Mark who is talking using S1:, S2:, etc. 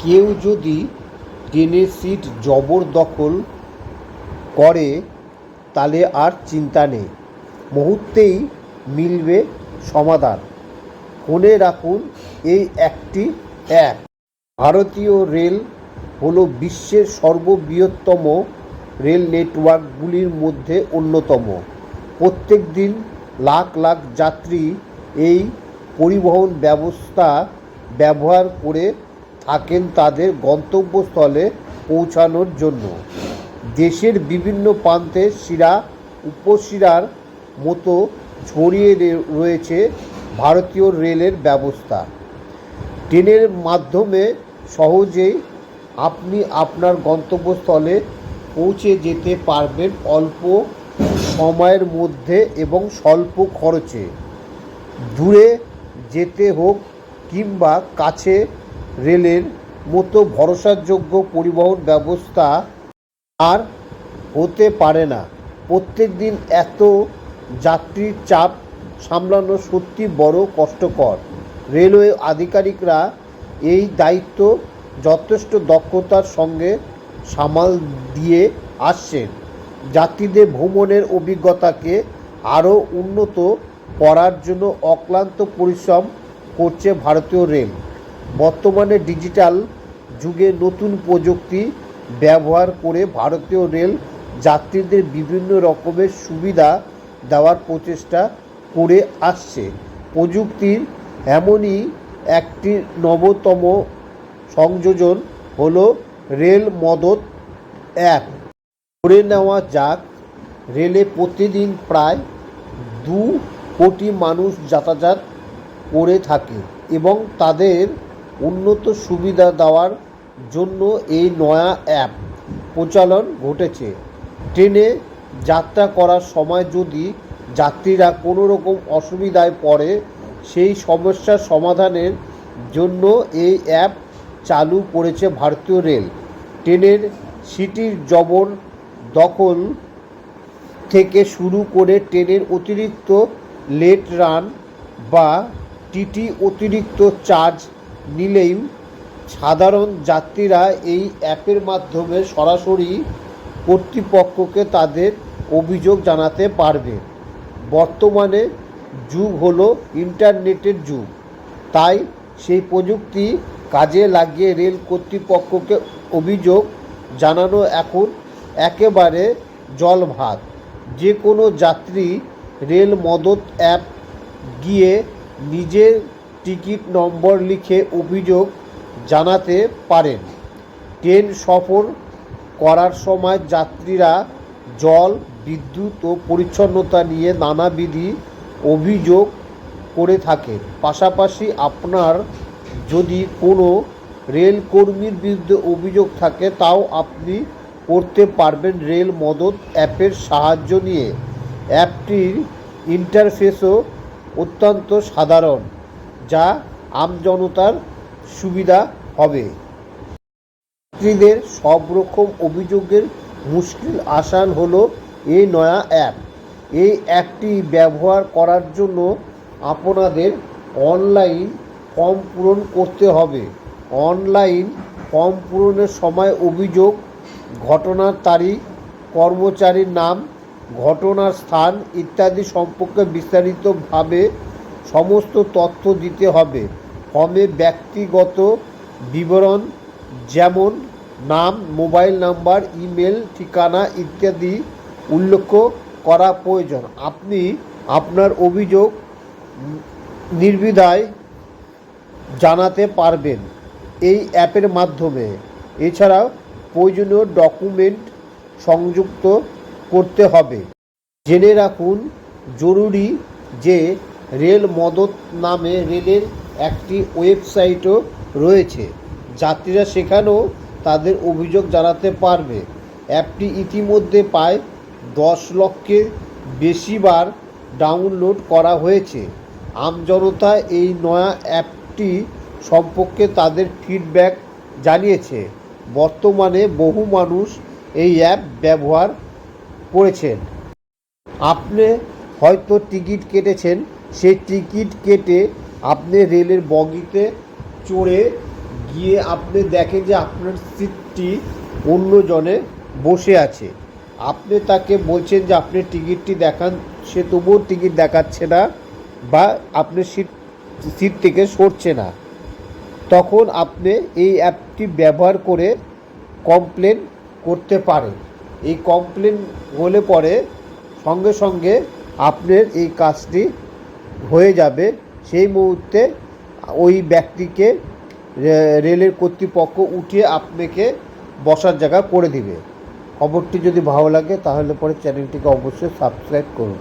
S1: কেউ যদি ট্রেনের সিট জবরদখল করে তাহলে আর চিন্তা নেই, মুহূর্তেই মিলবে সমাধান। ফোনে রাখুন এই একটি অ্যাপ। ভারতীয় রেল হলো বিশ্বের সর্ববৃহত্তম রেল নেটওয়ার্কগুলির মধ্যে অন্যতম। প্রত্যেক দিন লাখ লাখ যাত্রী এই পরিবহন ব্যবস্থা ব্যবহার করে থাকেন তাদের গন্তব্যস্থলে পৌঁছানোর জন্য। দেশের বিভিন্ন প্রান্তে শিরা উপশিরার মতো ছড়িয়ে রয়েছে ভারতীয় রেলের ব্যবস্থা। ট্রেনের মাধ্যমে সহজেই আপনি আপনার গন্তব্যস্থলে পৌঁছে যেতে পারবেন অল্প সময়ের মধ্যে এবং স্বল্প খরচে। দূরে যেতে হোক কিংবা কাছে, রেলের মতো ভরসাযোগ্য পরিবহন ব্যবস্থা আর হতে পারে না। প্রত্যেক দিন এত যাত্রীর চাপ সামলানো সত্যি বড় কষ্টকর। রেলওয়ে আধিকারিকরা এই দায়িত্ব যথেষ্ট দক্ষতার সঙ্গে সামাল দিয়ে আসছেন। যাত্রীদের ভ্রমণের অভিজ্ঞতাকে আরও উন্নত করার জন্য অক্লান্ত পরিশ্রম করছে ভারতীয় রেল। বর্তমানে ডিজিটাল যুগে নতুন প্রযুক্তি ব্যবহার করে ভারতীয় রেল যাত্রীদের বিভিন্ন রকমের সুবিধা দেওয়ার প্রচেষ্টা করে আসছে। প্রযুক্তির এমনই একটি নবতম সংযোজন হলো রেল মদত অ্যাপ। ধরে নেওয়া যাক, রেলে প্রতিদিন প্রায় 2 কোটি মানুষ যাতায়াত করে থাকে এবং তাদের উন্নত সুবিধা দেওয়ার জন্য এই নয়া অ্যাপ প্রচলন ঘটেছে। ট্রেনে যাত্রা করার সময় যদি যাত্রীরা কোনো রকম অসুবিধায় পড়ে, সেই সমস্যার সমাধানের জন্য এই অ্যাপ চালু করেছে ভারতীয় রেল। ট্রেনের সিটির জবরদখল থেকে শুরু করে ট্রেনের অতিরিক্ত লেট রান বা টিটি অতিরিক্ত চার্জ নিলেই সাধারণ যাত্রীরা এই অ্যাপের মাধ্যমে সরাসরি কর্তৃপক্ষকে তাদের অভিযোগ জানাতে পারবে। বর্তমানে যুগ হলো ইন্টারনেটের যুগ, তাই সেই প্রযুক্তি কাজে লাগিয়ে রেল কর্তৃপক্ষকে অভিযোগ জানানো এখন একেবারে জলভাত। যে কোনো যাত্রী রেল মদত অ্যাপ গিয়ে নিজের টিকিট নম্বর লিখে অভিযোগ জানাতে পারেন। ট্রেন সফর করার সময় যাত্রীরা জল, বিদ্যুৎ ও পরিচ্ছন্নতা নিয়ে নানাবিধ অভিযোগ করে থাকেন। পাশাপাশি আপনার যদি কোনো রেলকর্মীর বিরুদ্ধে অভিযোগ থাকে, তাও আপনি করতে পারবেন রেল মদত অ্যাপের সাহায্য নিয়ে। অ্যাপটির ইন্টারফেসও অত্যন্ত সাধারণ, যা আমজনতার সুবিধা হবে। যাত্রীদের সব রকম অভিযোগের মুশকিল আসান হলো এই নয়া অ্যাপ। এই অ্যাপটি ব্যবহার করার জন্য আপনাদের অনলাইন ফর্ম পূরণ করতে হবে। অনলাইন ফর্ম পূরণের সময় অভিযোগ, ঘটনার তারিখ, কর্মচারীর নাম, ঘটনার স্থান ইত্যাদি সম্পর্কে বিস্তারিতভাবে সমস্ত তথ্য দিতে হবে। ফর্মে ব্যক্তিগত বিবরণ যেমন নাম, মোবাইল নাম্বার, ইমেল ঠিকানা ইত্যাদি উল্লেখ করা প্রয়োজন। আপনি আপনার অভিযোগ নির্দ্বিধায় জানাতে পারবেন এই অ্যাপের মাধ্যমে। এছাড়াও প্রয়োজনীয় ডকুমেন্ট সংযুক্ত করতে হবে। জেনে রাখুন জরুরি যে রেল মদত নামে রেলের একটি ওয়েবসাইটও রয়েছে। যাত্রীরা সেখানেও তাদের অভিযোগ জানাতে পারবে। অ্যাপটি ইতিমধ্যে প্রায় 10 লক্ষের বেশিবার ডাউনলোড করা হয়েছে। আমজনতা এই নয়া অ্যাপটি সম্পর্কে তাদের ফিডব্যাক জানিয়েছে। বর্তমানে বহু মানুষ এই অ্যাপ ব্যবহার করেছেন। আপনি হয়তো টিকিট কেটেছেন, সেই টিকিট কেটে আপনি রেলের বগিতে চড়ে গিয়ে আপনি দেখেন যে আপনার সিটটি অন্য জনে বসে আছে, আপনি তাকে বলছেন যে আপনি টিকিটটি দেখান, সে তবুও টিকিট দেখাচ্ছে না বা আপনি সিট থেকে সরছে না, তখন আপনি এই অ্যাপটি ব্যবহার করে কমপ্লেন করতে পারেন। এই কমপ্লেন হলে পরে সঙ্গে সঙ্গে আপনার এই কাজটি হয়ে যাবে। সেই মুহূর্তে ওই ব্যক্তিকে রেলের কর্তৃপক্ষ উঠিয়ে আপনাকে বসার জায়গা করে দিবে। খবরটি যদি ভালো লাগে তাহলে পরে চ্যানেলটিকে অবশ্যই সাবস্ক্রাইব করুন।